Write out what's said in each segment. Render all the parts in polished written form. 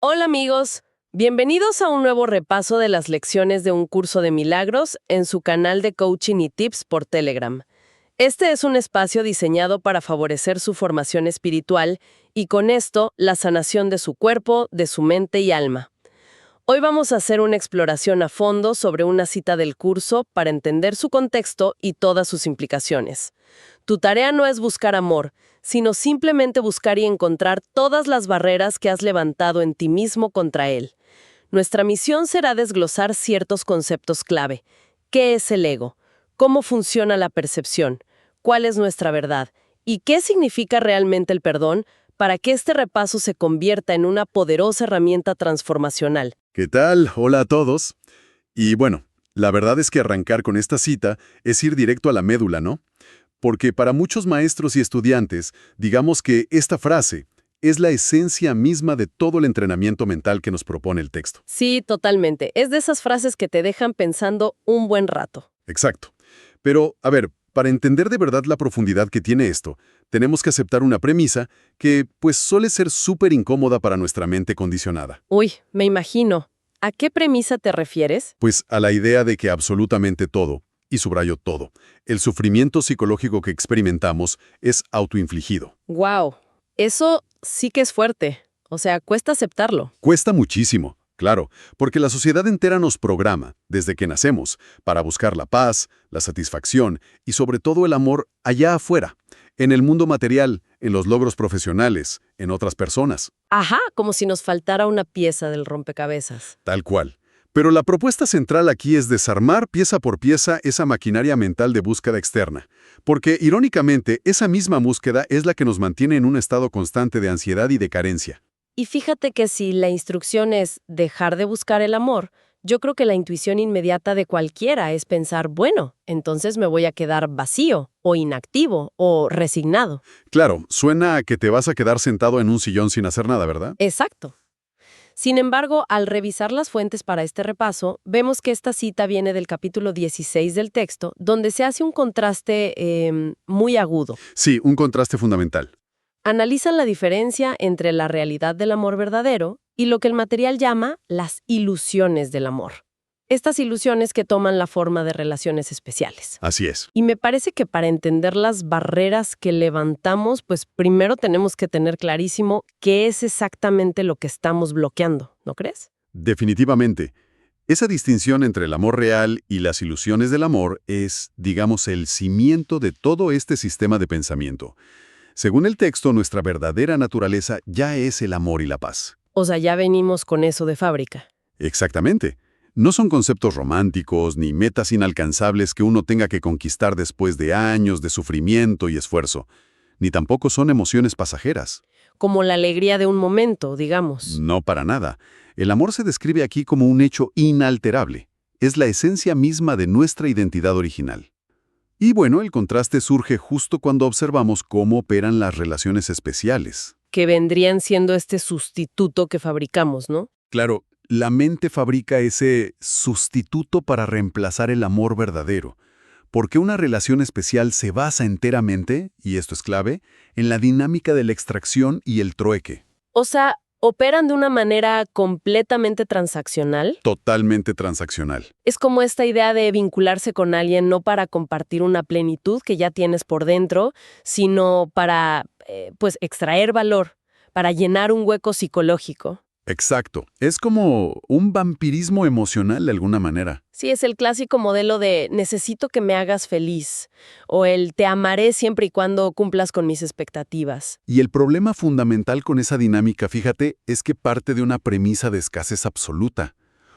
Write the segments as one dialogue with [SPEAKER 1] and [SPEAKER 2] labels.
[SPEAKER 1] Hola amigos, bienvenidos a un nuevo repaso de las lecciones de un curso de milagros en su canal de coaching y tips por Telegram. Este es un espacio diseñado para favorecer su formación espiritual y con esto la sanación de su cuerpo, de su mente y alma. Hoy vamos a hacer una exploración a fondo sobre una cita del curso para entender su contexto y todas sus implicaciones. Tu tarea no es buscar amor, sino simplemente buscar y encontrar todas las barreras que has levantado en ti mismo contra él. Nuestra misión será desglosar ciertos conceptos clave. ¿Qué es el ego? ¿Cómo funciona la percepción? ¿Cuál es nuestra verdad? ¿Y qué significa realmente el perdón para que este repaso se convierta en una poderosa herramienta transformacional?
[SPEAKER 2] ¿Qué tal? Hola a todos. Y bueno, la verdad es que arrancar con esta cita es ir directo a la médula, ¿no? Porque para muchos maestros y estudiantes, digamos que esta frase es la esencia misma de todo el entrenamiento mental que nos propone el texto.
[SPEAKER 1] Sí, totalmente. Es de esas frases que te dejan pensando un buen rato.
[SPEAKER 2] Exacto. Pero, a ver, para entender de verdad la profundidad que tiene esto, tenemos que aceptar una premisa que, pues, suele ser súper incómoda para nuestra mente condicionada.
[SPEAKER 1] Uy, me imagino. ¿A qué premisa te refieres?
[SPEAKER 2] Pues a la idea de que absolutamente todo, y subrayo todo, el sufrimiento psicológico que experimentamos es autoinfligido.
[SPEAKER 1] Wow, eso sí que es fuerte. O sea, cuesta aceptarlo.
[SPEAKER 2] Cuesta muchísimo, claro, porque la sociedad entera nos programa, desde que nacemos, para buscar la paz, la satisfacción y sobre todo el amor allá afuera, en el mundo material, en los logros profesionales, en otras personas.
[SPEAKER 1] Ajá, como si nos faltara una pieza del rompecabezas.
[SPEAKER 2] Tal cual. Pero la propuesta central aquí es desarmar pieza por pieza esa maquinaria mental de búsqueda externa, porque, irónicamente, esa misma búsqueda es la que nos mantiene en un estado constante de ansiedad y de carencia.
[SPEAKER 1] Y fíjate que si la instrucción es dejar de buscar el amor, yo creo que la intuición inmediata de cualquiera es pensar, bueno, entonces me voy a quedar vacío, o inactivo, o resignado.
[SPEAKER 2] Claro, suena a que te vas a quedar sentado en un sillón sin hacer nada, ¿verdad?
[SPEAKER 1] Exacto. Sin embargo, al revisar las fuentes para este repaso, vemos que esta cita viene del capítulo 16 del texto, donde se hace un contraste muy agudo.
[SPEAKER 2] Sí, un contraste fundamental.
[SPEAKER 1] Analizan la diferencia entre la realidad del amor verdadero y lo que el material llama las ilusiones del amor. Estas ilusiones que toman la forma de relaciones especiales.
[SPEAKER 2] Así es.
[SPEAKER 1] Y me parece que para entender las barreras que levantamos, pues primero tenemos que tener clarísimo qué es exactamente lo que estamos bloqueando, ¿no crees?
[SPEAKER 2] Definitivamente. Esa distinción entre el amor real y las ilusiones del amor es, digamos, el cimiento de todo este sistema de pensamiento. Según el texto, nuestra verdadera naturaleza ya es el amor y la paz.
[SPEAKER 1] O sea, ya venimos con eso de fábrica.
[SPEAKER 2] Exactamente. No son conceptos románticos ni metas inalcanzables que uno tenga que conquistar después de años de sufrimiento y esfuerzo. Ni tampoco son emociones pasajeras.
[SPEAKER 1] Como la alegría de un momento, digamos.
[SPEAKER 2] No para nada. El amor se describe aquí como un hecho inalterable. Es la esencia misma de nuestra identidad original. Y bueno, el contraste surge justo cuando observamos cómo operan las relaciones especiales.
[SPEAKER 1] Que vendrían siendo este sustituto que fabricamos, ¿no?
[SPEAKER 2] Claro, la mente fabrica ese sustituto para reemplazar el amor verdadero, porque una relación especial se basa enteramente, y esto es clave, en la dinámica de la extracción y el trueque.
[SPEAKER 1] O sea, operan de una manera completamente transaccional.
[SPEAKER 2] Totalmente transaccional.
[SPEAKER 1] Es como esta idea de vincularse con alguien no para compartir una plenitud que ya tienes por dentro, sino para, pues, extraer valor, para llenar un hueco psicológico.
[SPEAKER 2] Exacto. Es como un vampirismo emocional de alguna manera.
[SPEAKER 1] Sí, es el clásico modelo de necesito que me hagas feliz, o el te amaré siempre y cuando cumplas con mis expectativas.
[SPEAKER 2] Y el problema fundamental con esa dinámica, fíjate, es que parte de una premisa de escasez absoluta.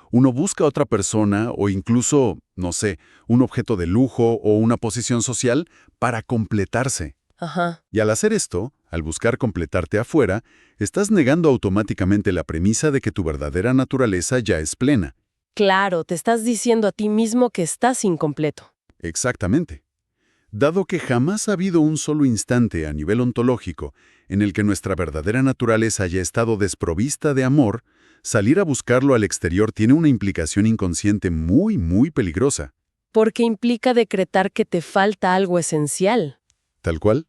[SPEAKER 2] Uno busca a otra persona o incluso, no sé, un objeto de lujo o una posición social para completarse.
[SPEAKER 1] Ajá.
[SPEAKER 2] Y al hacer esto, al buscar completarte afuera, estás negando automáticamente la premisa de que tu verdadera naturaleza ya es plena.
[SPEAKER 1] Claro, te estás diciendo a ti mismo que estás incompleto.
[SPEAKER 2] Exactamente. Dado que jamás ha habido un solo instante a nivel ontológico en el que nuestra verdadera naturaleza haya estado desprovista de amor, salir a buscarlo al exterior tiene una implicación inconsciente muy, muy peligrosa.
[SPEAKER 1] Porque implica decretar que te falta algo esencial.
[SPEAKER 2] Tal cual.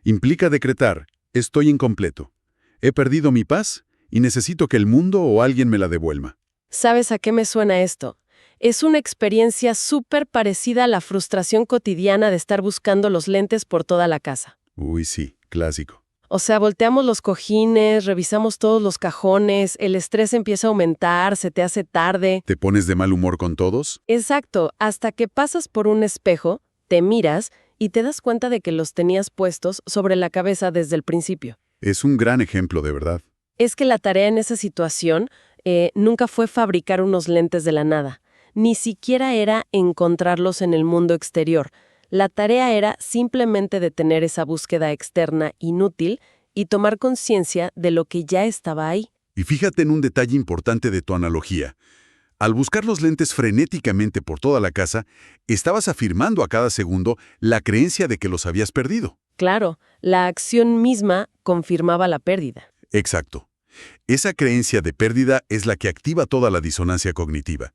[SPEAKER 2] Implica decretar, estoy incompleto. He perdido mi paz y necesito que el mundo o alguien me la devuelva.
[SPEAKER 1] ¿Sabes a qué me suena esto? Es una experiencia súper parecida a la frustración cotidiana de estar buscando los lentes por toda la casa.
[SPEAKER 2] Uy, sí, clásico.
[SPEAKER 1] O sea, volteamos los cojines, revisamos todos los cajones, el estrés empieza a aumentar, se te hace tarde.
[SPEAKER 2] ¿Te pones de mal humor con todos?
[SPEAKER 1] Exacto, hasta que pasas por un espejo, te miras y te das cuenta de que los tenías puestos sobre la cabeza desde el principio.
[SPEAKER 2] Es un gran ejemplo, de verdad.
[SPEAKER 1] Es que la tarea en esa situación nunca fue fabricar unos lentes de la nada, ni siquiera era encontrarlos en el mundo exterior. La tarea era simplemente detener esa búsqueda externa inútil y tomar conciencia de lo que ya estaba ahí.
[SPEAKER 2] Y fíjate en un detalle importante de tu analogía. Al buscar los lentes frenéticamente por toda la casa, estabas afirmando a cada segundo la creencia de que los habías perdido.
[SPEAKER 1] Claro, la acción misma confirmaba la pérdida.
[SPEAKER 2] Exacto. Esa creencia de pérdida es la que activa toda la disonancia cognitiva.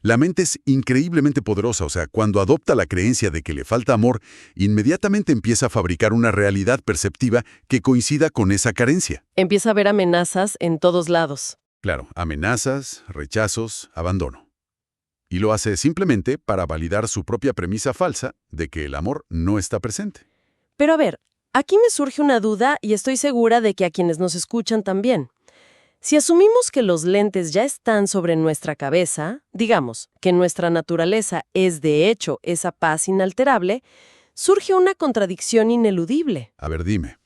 [SPEAKER 2] La mente es increíblemente poderosa, o sea, cuando adopta la creencia de que le falta amor, inmediatamente empieza a fabricar una realidad perceptiva que coincida con esa carencia.
[SPEAKER 1] Empieza a ver amenazas en todos lados.
[SPEAKER 2] Claro, amenazas, rechazos, abandono. Y lo hace simplemente para validar su propia premisa falsa de que el amor no está presente.
[SPEAKER 1] Pero a ver, aquí me surge una duda y estoy segura de que a quienes nos escuchan también. Si asumimos que los lentes ya están sobre nuestra cabeza, digamos que nuestra naturaleza es de hecho esa paz inalterable, surge una contradicción ineludible.
[SPEAKER 2] A ver, dime.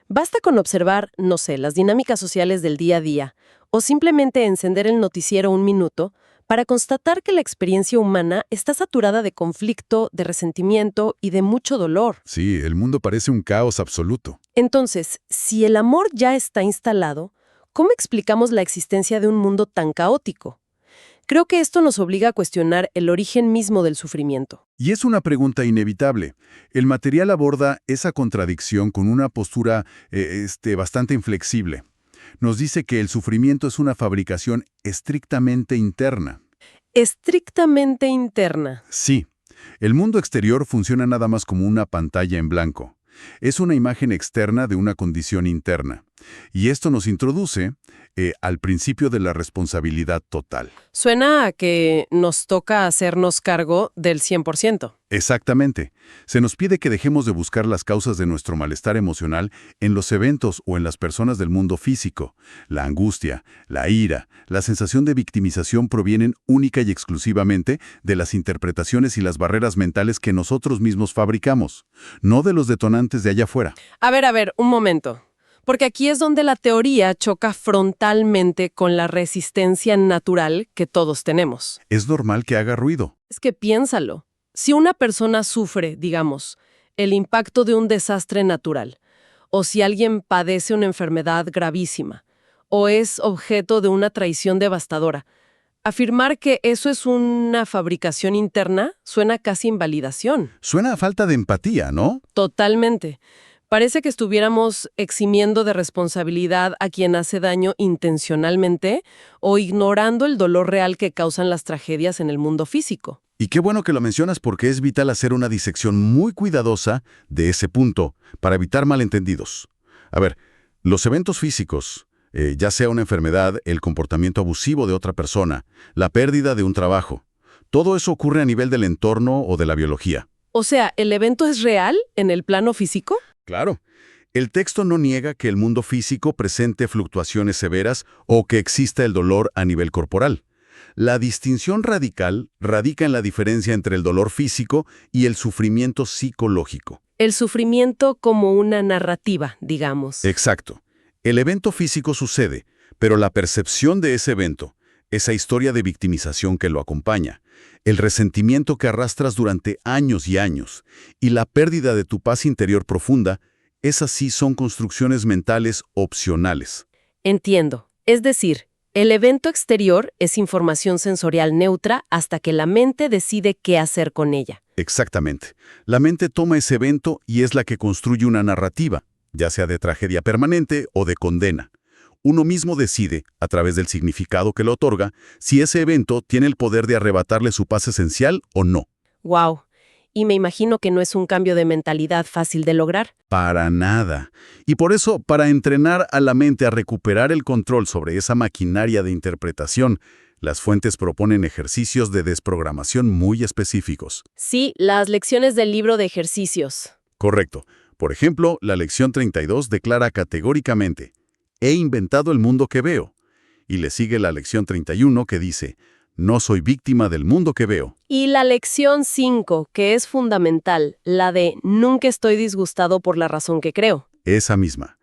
[SPEAKER 1] Basta con observar, no sé, las dinámicas sociales del día a día, o simplemente encender el noticiero un minuto, para constatar que la experiencia humana está saturada de conflicto, de resentimiento y de mucho dolor.
[SPEAKER 2] Sí, el mundo parece un caos absoluto.
[SPEAKER 1] Entonces, si el amor ya está instalado, ¿cómo explicamos la existencia de un mundo tan caótico? Creo que esto nos obliga a cuestionar el origen mismo del sufrimiento.
[SPEAKER 2] Y es una pregunta inevitable. El material aborda esa contradicción con una postura bastante inflexible. Nos dice que el sufrimiento es una fabricación estrictamente interna.
[SPEAKER 1] Estrictamente interna.
[SPEAKER 2] Sí, el mundo exterior funciona nada más como una pantalla en blanco. Es una imagen externa de una condición interna. Y esto nos introduce al principio de la responsabilidad total.
[SPEAKER 1] Suena a que nos toca hacernos cargo del 100%.
[SPEAKER 2] Exactamente. Se nos pide que dejemos de buscar las causas de nuestro malestar emocional en los eventos o en las personas del mundo físico. La angustia, la ira, la sensación de victimización provienen única y exclusivamente de las interpretaciones y las barreras mentales que nosotros mismos fabricamos, no de los detonantes de allá afuera.
[SPEAKER 1] A ver, un momento. Porque aquí es donde la teoría choca frontalmente con la resistencia natural que todos tenemos.
[SPEAKER 2] Es normal que haga ruido.
[SPEAKER 1] Es que piénsalo. Si una persona sufre, digamos, el impacto de un desastre natural, o si alguien padece una enfermedad gravísima, o es objeto de una traición devastadora, afirmar que eso es una fabricación interna suena casi invalidación.
[SPEAKER 2] Suena a falta de empatía, ¿no?
[SPEAKER 1] Totalmente. Parece que estuviéramos eximiendo de responsabilidad a quien hace daño intencionalmente o ignorando el dolor real que causan las tragedias en el mundo físico.
[SPEAKER 2] Y qué bueno que lo mencionas porque es vital hacer una disección muy cuidadosa de ese punto para evitar malentendidos. A ver, los eventos físicos, ya sea una enfermedad, el comportamiento abusivo de otra persona, la pérdida de un trabajo, todo eso ocurre a nivel del entorno o de la biología.
[SPEAKER 1] O sea, ¿el evento es real en el plano físico?
[SPEAKER 2] Claro. El texto no niega que el mundo físico presente fluctuaciones severas o que exista el dolor a nivel corporal. La distinción radical radica en la diferencia entre el dolor físico y el sufrimiento psicológico.
[SPEAKER 1] El sufrimiento como una narrativa, digamos.
[SPEAKER 2] Exacto. El evento físico sucede, pero la percepción de ese evento, esa historia de victimización que lo acompaña, el resentimiento que arrastras durante años y años, y la pérdida de tu paz interior profunda, esas sí son construcciones mentales opcionales.
[SPEAKER 1] Entiendo. Es decir, el evento exterior es información sensorial neutra hasta que la mente decide qué hacer con ella.
[SPEAKER 2] Exactamente. La mente toma ese evento y es la que construye una narrativa, ya sea de tragedia permanente o de condena. Uno mismo decide, a través del significado que le otorga, si ese evento tiene el poder de arrebatarle su paz esencial o no.
[SPEAKER 1] ¡Wow! y me imagino que no es un cambio de mentalidad fácil de lograr.
[SPEAKER 2] Para nada. Y por eso, para entrenar a la mente a recuperar el control sobre esa maquinaria de interpretación, las fuentes proponen ejercicios de desprogramación muy específicos.
[SPEAKER 1] Sí, las lecciones del libro de ejercicios.
[SPEAKER 2] Correcto. Por ejemplo, la lección 32 declara categóricamente, he inventado el mundo que veo. Y le sigue la lección 31 que dice, no soy víctima del mundo que veo.
[SPEAKER 1] Y la lección 5, que es fundamental, la de nunca estoy disgustado por la razón que creo.
[SPEAKER 2] Esa misma.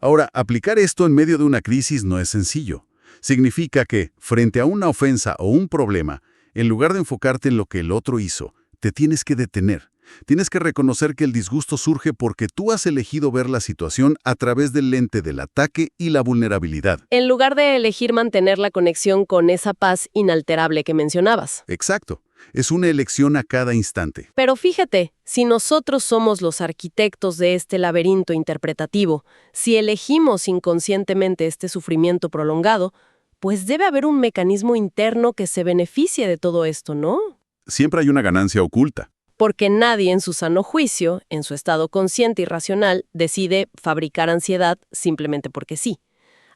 [SPEAKER 2] Ahora, aplicar esto en medio de una crisis no es sencillo. Significa que, frente a una ofensa o un problema, en lugar de enfocarte en lo que el otro hizo, te tienes que detener. Tienes que reconocer que el disgusto surge porque tú has elegido ver la situación a través del lente del ataque y la vulnerabilidad.
[SPEAKER 1] En lugar de elegir mantener la conexión con esa paz inalterable que mencionabas.
[SPEAKER 2] Exacto. Es una elección a cada instante.
[SPEAKER 1] Pero fíjate, si nosotros somos los arquitectos de este laberinto interpretativo, si elegimos inconscientemente este sufrimiento prolongado, pues debe haber un mecanismo interno que se beneficie de todo esto, ¿no?
[SPEAKER 2] Siempre hay una ganancia oculta.
[SPEAKER 1] Porque nadie en su sano juicio, en su estado consciente y racional, decide fabricar ansiedad simplemente porque sí.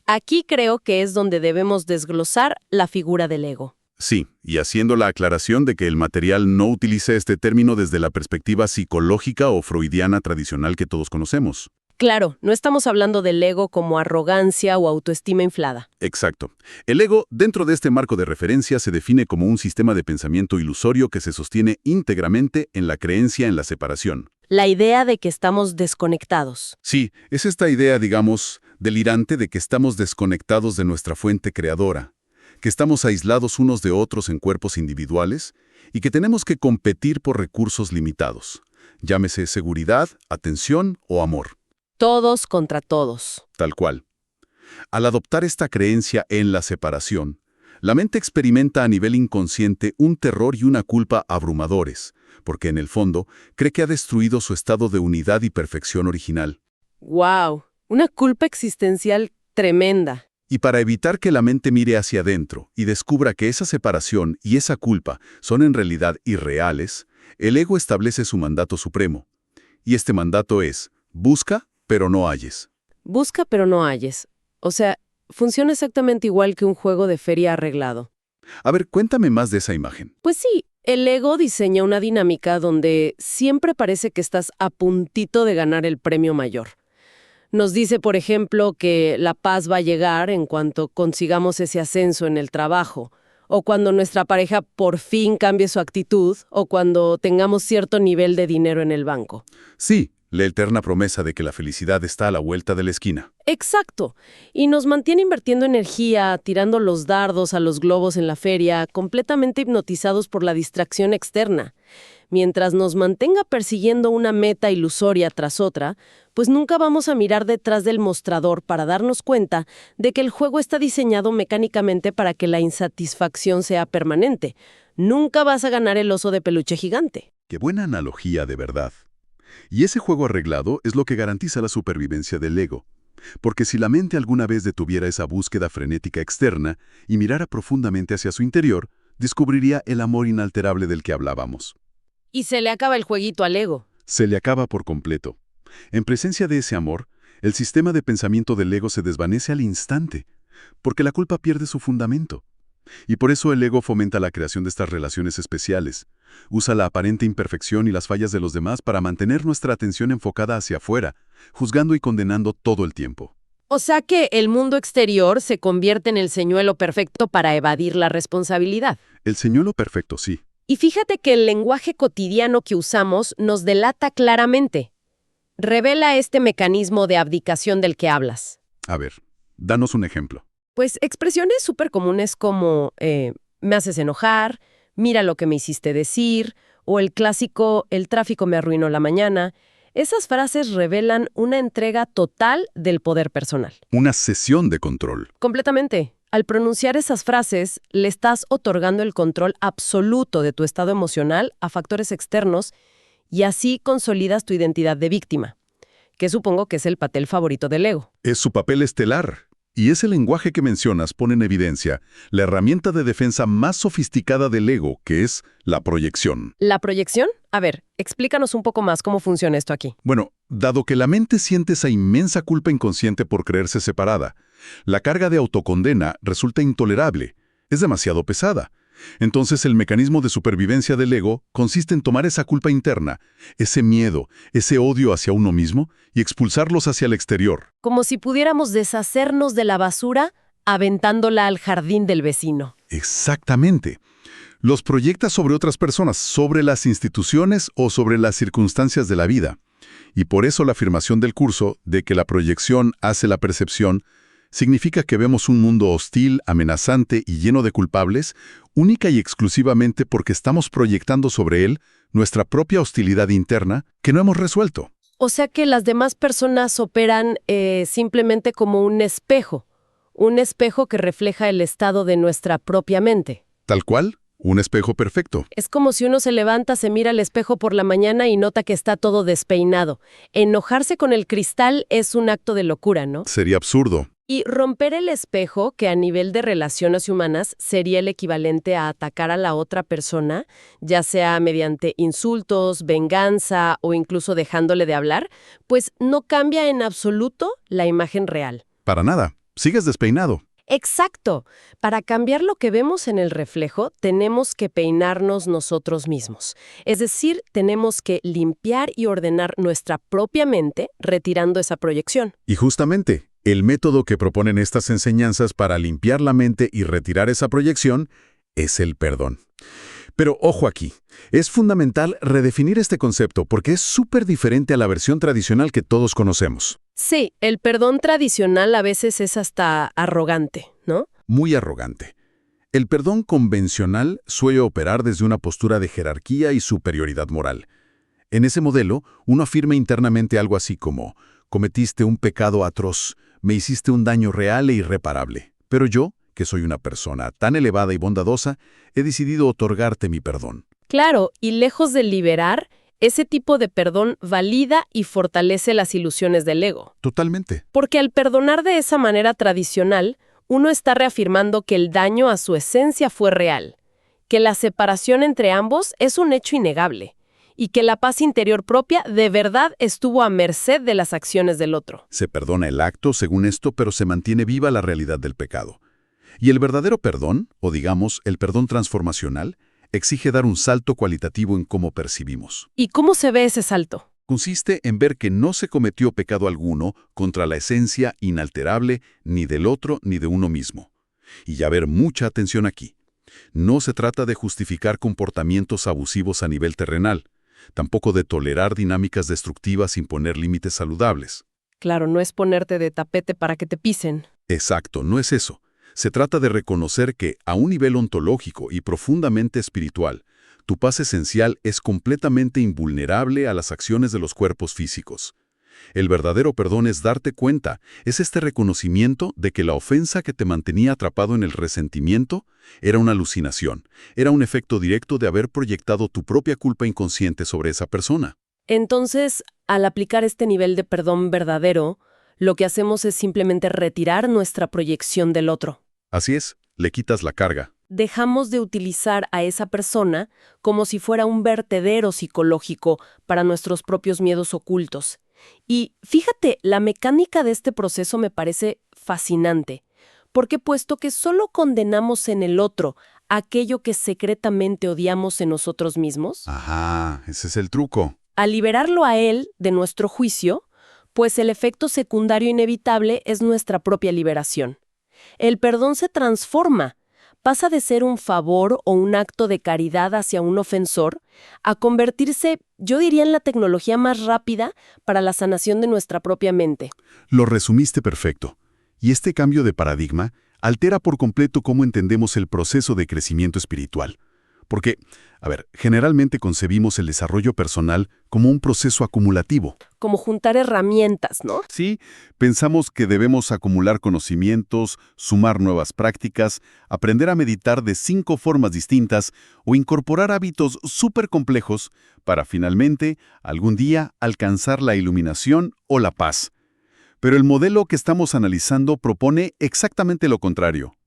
[SPEAKER 1] Aquí creo que es donde debemos desglosar la figura del ego.
[SPEAKER 2] Sí, y haciendo la aclaración de que el material no utiliza este término desde la perspectiva psicológica o freudiana tradicional que todos conocemos.
[SPEAKER 1] Claro, no estamos hablando del ego como arrogancia o autoestima inflada.
[SPEAKER 2] Exacto. El ego, dentro de este marco de referencia, se define como un sistema de pensamiento ilusorio que se sostiene íntegramente en la creencia en la separación.
[SPEAKER 1] La idea de que estamos desconectados.
[SPEAKER 2] Sí, es esta idea, digamos, delirante de que estamos desconectados de nuestra fuente creadora, que estamos aislados unos de otros en cuerpos individuales y que tenemos que competir por recursos limitados, llámese seguridad, atención o amor.
[SPEAKER 1] Todos contra todos.
[SPEAKER 2] Tal cual. Al adoptar esta creencia en la separación, la mente experimenta a nivel inconsciente un terror y una culpa abrumadores, porque en el fondo cree que ha destruido su estado de unidad y perfección original.
[SPEAKER 1] ¡Wow! Una culpa existencial tremenda.
[SPEAKER 2] Y para evitar que la mente mire hacia adentro y descubra que esa separación y esa culpa son en realidad irreales, el ego establece su mandato supremo. Y este mandato es, busca, pero no halles.
[SPEAKER 1] Busca pero no halles. O sea, funciona exactamente igual que un juego de feria arreglado.
[SPEAKER 2] A ver, cuéntame más de esa imagen.
[SPEAKER 1] Pues sí, el ego diseña una dinámica donde siempre parece que estás a puntito de ganar el premio mayor. Nos dice, por ejemplo, que la paz va a llegar en cuanto consigamos ese ascenso en el trabajo, o cuando nuestra pareja por fin cambie su actitud, o cuando tengamos cierto nivel de dinero en el banco.
[SPEAKER 2] Sí, la eterna promesa de que la felicidad está a la vuelta de la esquina.
[SPEAKER 1] Exacto. Y nos mantiene invirtiendo energía, tirando los dardos a los globos en la feria, completamente hipnotizados por la distracción externa. Mientras nos mantenga persiguiendo una meta ilusoria tras otra, pues nunca vamos a mirar detrás del mostrador para darnos cuenta de que el juego está diseñado mecánicamente para que la insatisfacción sea permanente. Nunca vas a ganar el oso de peluche gigante.
[SPEAKER 2] Qué buena analogía de verdad. Y ese juego arreglado es lo que garantiza la supervivencia del ego. Porque si la mente alguna vez detuviera esa búsqueda frenética externa y mirara profundamente hacia su interior, descubriría el amor inalterable del que hablábamos.
[SPEAKER 1] Y se le acaba el jueguito al ego.
[SPEAKER 2] Se le acaba por completo. En presencia de ese amor, el sistema de pensamiento del ego se desvanece al instante, porque la culpa pierde su fundamento. Y por eso el ego fomenta la creación de estas relaciones especiales. Usa la aparente imperfección y las fallas de los demás para mantener nuestra atención enfocada hacia afuera, juzgando y condenando todo el tiempo.
[SPEAKER 1] O sea que el mundo exterior se convierte en el señuelo perfecto para evadir la responsabilidad.
[SPEAKER 2] El señuelo perfecto, sí.
[SPEAKER 1] Y fíjate que el lenguaje cotidiano que usamos nos delata claramente. Revela este mecanismo de abdicación del que hablas.
[SPEAKER 2] A ver, danos un ejemplo.
[SPEAKER 1] Pues expresiones súper comunes como me haces enojar, mira lo que me hiciste decir, o el clásico el tráfico me arruinó la mañana. Esas frases revelan una entrega total del poder personal.
[SPEAKER 2] Una cesión de control.
[SPEAKER 1] Completamente. Al pronunciar esas frases, le estás otorgando el control absoluto de tu estado emocional a factores externos y así consolidas tu identidad de víctima, que supongo que es el papel favorito del ego.
[SPEAKER 2] Es su papel estelar.
[SPEAKER 3] Y ese lenguaje que mencionas pone en evidencia la herramienta de defensa más sofisticada del ego, que es la proyección.
[SPEAKER 1] ¿La proyección? A ver, explícanos un poco más cómo funciona esto aquí.
[SPEAKER 3] Bueno, dado que la mente siente esa inmensa culpa inconsciente por creerse separada, la carga de autocondena resulta intolerable, es demasiado pesada. Entonces el mecanismo de supervivencia del ego consiste en tomar esa culpa interna, ese miedo, ese odio hacia uno mismo y expulsarlos hacia el exterior.
[SPEAKER 1] Como si pudiéramos deshacernos de la basura aventándola al jardín del vecino.
[SPEAKER 3] Exactamente. Los proyecta sobre otras personas, sobre las instituciones o sobre las circunstancias de la vida. Y por eso la afirmación del curso de que la proyección hace la percepción significa que vemos un mundo hostil, amenazante y lleno de culpables, única y exclusivamente porque estamos proyectando sobre él nuestra propia hostilidad interna que no hemos resuelto.
[SPEAKER 1] O sea que las demás personas operan simplemente como un espejo que refleja el estado de nuestra propia mente.
[SPEAKER 3] Tal cual, un espejo perfecto.
[SPEAKER 1] Es como si uno se levanta, se mira al espejo por la mañana y nota que está todo despeinado. Enojarse con el cristal es un acto de locura, ¿no?
[SPEAKER 3] Sería absurdo.
[SPEAKER 1] Y romper el espejo, que a nivel de relaciones humanas sería el equivalente a atacar a la otra persona, ya sea mediante insultos, venganza o incluso dejándole de hablar, pues no cambia en absoluto la imagen real.
[SPEAKER 3] Para nada. Sigues despeinado.
[SPEAKER 1] Exacto. Para cambiar lo que vemos en el reflejo, tenemos que peinarnos nosotros mismos. Es decir, tenemos que limpiar y ordenar nuestra propia mente, retirando esa proyección.
[SPEAKER 2] Y justamente, el método que proponen estas enseñanzas para limpiar la mente y retirar esa proyección es el perdón. Pero ojo aquí, es fundamental redefinir este concepto porque es súper diferente a la versión tradicional que todos conocemos.
[SPEAKER 1] Sí, el perdón tradicional a veces es hasta arrogante, ¿no?
[SPEAKER 2] Muy arrogante. El perdón convencional suele operar desde una postura de jerarquía y superioridad moral. En ese modelo, uno afirma internamente algo así como: cometiste un pecado atroz, me hiciste un daño real e irreparable, pero yo, que soy una persona tan elevada y bondadosa, he decidido otorgarte mi perdón.
[SPEAKER 1] Claro, y lejos de liberar, ese tipo de perdón valida y fortalece las ilusiones del ego.
[SPEAKER 2] Totalmente.
[SPEAKER 1] Porque al perdonar de esa manera tradicional, uno está reafirmando que el daño a su esencia fue real, que la separación entre ambos es un hecho innegable, y que la paz interior propia de verdad estuvo a merced de las acciones del otro.
[SPEAKER 2] Se perdona el acto, según esto, pero se mantiene viva la realidad del pecado. Y el verdadero perdón, o digamos, el perdón transformacional, exige dar un salto cualitativo en cómo percibimos.
[SPEAKER 1] ¿Y cómo se ve ese salto?
[SPEAKER 2] Consiste en ver que no se cometió pecado alguno contra la esencia inalterable ni del otro ni de uno mismo. Y ya ver mucha atención aquí. No se trata de justificar comportamientos abusivos a nivel terrenal, tampoco de tolerar dinámicas destructivas sin poner límites saludables.
[SPEAKER 1] Claro, no es ponerte de tapete para que te pisen.
[SPEAKER 2] Exacto, no es eso. Se trata de reconocer que, a un nivel ontológico y profundamente espiritual, tu paz esencial es completamente invulnerable a las acciones de los cuerpos físicos. El verdadero perdón es darte cuenta, es este reconocimiento de que la ofensa que te mantenía atrapado en el resentimiento era una alucinación, era un efecto directo de haber proyectado tu propia culpa inconsciente sobre esa persona.
[SPEAKER 1] Entonces, al aplicar este nivel de perdón verdadero, lo que hacemos es simplemente retirar nuestra proyección del otro.
[SPEAKER 2] Así es, le quitas la carga.
[SPEAKER 1] Dejamos de utilizar a esa persona como si fuera un vertedero psicológico para nuestros propios miedos ocultos. Y fíjate, la mecánica de este proceso me parece fascinante, porque puesto que solo condenamos en el otro aquello que secretamente odiamos en nosotros mismos,
[SPEAKER 2] Ajá, ese es el truco.
[SPEAKER 1] al liberarlo a él de nuestro juicio, pues el efecto secundario inevitable es nuestra propia liberación. El perdón se transforma, pasa de ser un favor o un acto de caridad hacia un ofensor a convertirse, yo diría, en la tecnología más rápida para la sanación de nuestra propia mente.
[SPEAKER 2] Lo resumiste perfecto. Y este cambio de paradigma altera por completo cómo entendemos el proceso de crecimiento espiritual. Porque, generalmente concebimos el desarrollo personal como un proceso acumulativo.
[SPEAKER 1] Como juntar herramientas, ¿no?
[SPEAKER 2] Sí, pensamos que debemos acumular conocimientos, sumar nuevas prácticas, aprender a meditar de 5 formas distintas o incorporar hábitos súper complejos para finalmente, algún día, alcanzar la iluminación o la paz. Pero el modelo que estamos analizando propone exactamente lo contrario.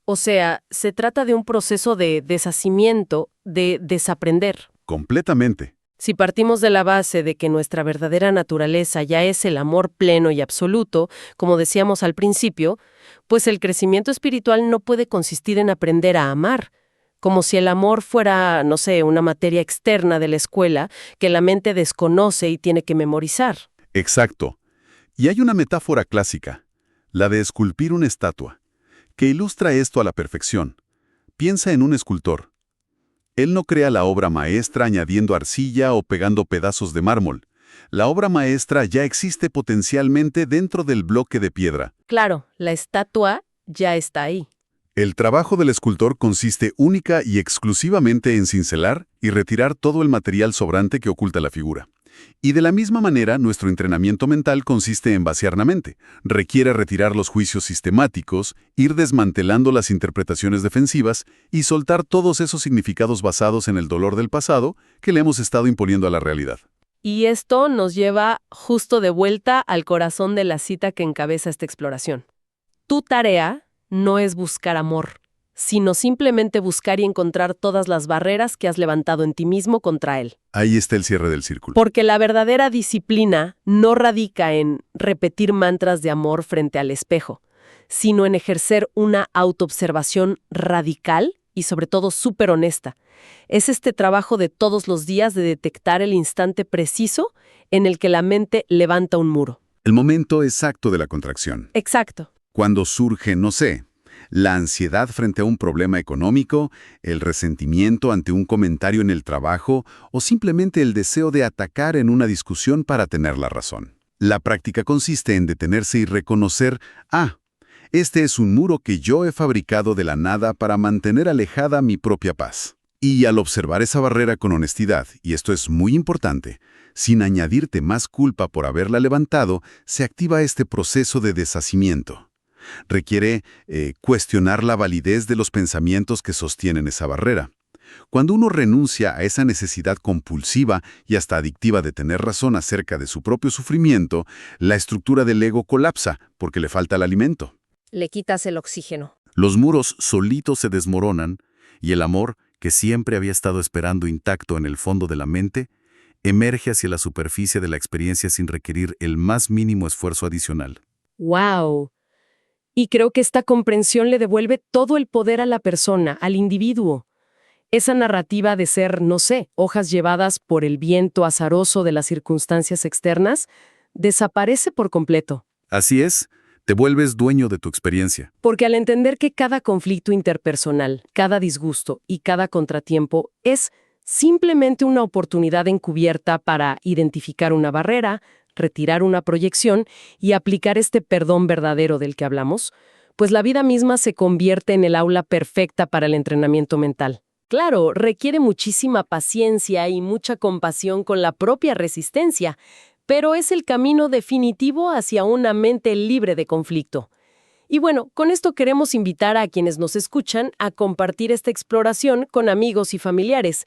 [SPEAKER 1] O sea, se trata de un proceso de deshacimiento, de desaprender.
[SPEAKER 2] Completamente.
[SPEAKER 1] Si partimos de la base de que nuestra verdadera naturaleza ya es el amor pleno y absoluto, como decíamos al principio, pues el crecimiento espiritual no puede consistir en aprender a amar, como si el amor fuera, no sé, una materia externa de la escuela que la mente desconoce y tiene que memorizar.
[SPEAKER 2] Exacto. Y hay una metáfora clásica, la de esculpir una estatua, que ilustra esto a la perfección. Piensa en un escultor. Él no crea la obra maestra añadiendo arcilla o pegando pedazos de mármol. La obra maestra ya existe potencialmente dentro del bloque de piedra.
[SPEAKER 1] Claro, la estatua ya está ahí.
[SPEAKER 2] El trabajo del escultor consiste única y exclusivamente en cincelar y retirar todo el material sobrante que oculta la figura. Y de la misma manera, nuestro entrenamiento mental consiste en vaciar la mente. Requiere retirar los juicios sistemáticos, ir desmantelando las interpretaciones defensivas y soltar todos esos significados basados en el dolor del pasado que le hemos estado imponiendo a la realidad.
[SPEAKER 1] Y esto nos lleva justo de vuelta al corazón de la cita que encabeza esta exploración. Tu tarea no es buscar amor, sino simplemente buscar y encontrar todas las barreras que has levantado en ti mismo contra él.
[SPEAKER 2] Ahí está el cierre del círculo.
[SPEAKER 1] Porque la verdadera disciplina no radica en repetir mantras de amor frente al espejo, sino en ejercer una autoobservación radical y sobre todo súper honesta. Es este trabajo de todos los días de detectar el instante preciso en el que la mente levanta un muro.
[SPEAKER 2] El momento exacto de la contracción.
[SPEAKER 1] Exacto.
[SPEAKER 2] Cuando surge, no sé, la ansiedad frente a un problema económico, el resentimiento ante un comentario en el trabajo o simplemente el deseo de atacar en una discusión para tener la razón. La práctica consiste en detenerse y reconocer, este es un muro que yo he fabricado de la nada para mantener alejada mi propia paz. Y al observar esa barrera con honestidad, y esto es muy importante, sin añadirte más culpa por haberla levantado, se activa este proceso de deshacimiento. Requiere cuestionar la validez de los pensamientos que sostienen esa barrera. Cuando uno renuncia a esa necesidad compulsiva y hasta adictiva de tener razón acerca de su propio sufrimiento, la estructura del ego colapsa porque le falta el alimento.
[SPEAKER 1] Le quitas el oxígeno.
[SPEAKER 2] Los muros solitos se desmoronan y el amor, que siempre había estado esperando intacto en el fondo de la mente, emerge hacia la superficie de la experiencia sin requerir el más mínimo esfuerzo adicional.
[SPEAKER 1] ¡Wow! Y creo que esta comprensión le devuelve todo el poder a la persona, al individuo. Esa narrativa de ser, no sé, hojas llevadas por el viento azaroso de las circunstancias externas, desaparece por completo.
[SPEAKER 2] Así es, te vuelves dueño de tu experiencia.
[SPEAKER 1] Porque al entender que cada conflicto interpersonal, cada disgusto y cada contratiempo es simplemente una oportunidad encubierta para identificar una barrera, retirar una proyección y aplicar este perdón verdadero del que hablamos, pues la vida misma se convierte en el aula perfecta para el entrenamiento mental. Claro, requiere muchísima paciencia y mucha compasión con la propia resistencia, pero es el camino definitivo hacia una mente libre de conflicto. Y bueno, con esto queremos invitar a quienes nos escuchan a compartir esta exploración con amigos y familiares,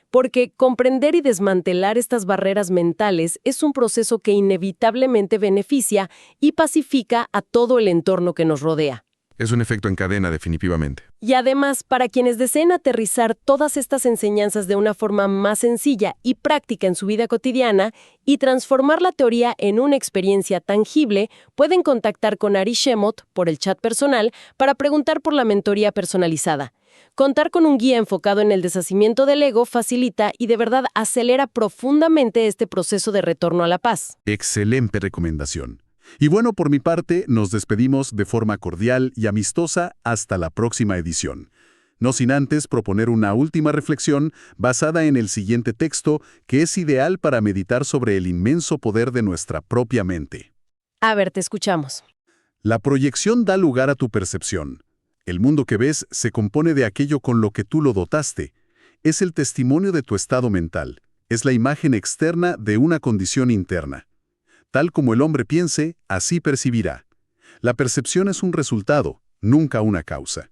[SPEAKER 1] porque comprender y desmantelar estas barreras mentales es un proceso que inevitablemente beneficia y pacifica a todo el entorno que nos rodea.
[SPEAKER 4] Es un efecto en cadena, definitivamente.
[SPEAKER 1] Y además, para quienes deseen aterrizar todas estas enseñanzas de una forma más sencilla y práctica en su vida cotidiana y transformar la teoría en una experiencia tangible, pueden contactar con Ari Shemot por el chat personal para preguntar por la mentoría personalizada. Contar con un guía enfocado en el deshacimiento del ego facilita y de verdad acelera profundamente este proceso de retorno a la paz.
[SPEAKER 2] Excelente recomendación. Y bueno, por mi parte, nos despedimos de forma cordial y amistosa hasta la próxima edición. No sin antes proponer una última reflexión basada en el siguiente texto que es ideal para meditar sobre el inmenso poder de nuestra propia mente.
[SPEAKER 1] A ver, te escuchamos.
[SPEAKER 2] La proyección da lugar a tu percepción. El mundo que ves se compone de aquello con lo que tú lo dotaste. Es el testimonio de tu estado mental. Es la imagen externa de una condición interna. Tal como el hombre piense, así percibirá. La percepción es un resultado, nunca una causa.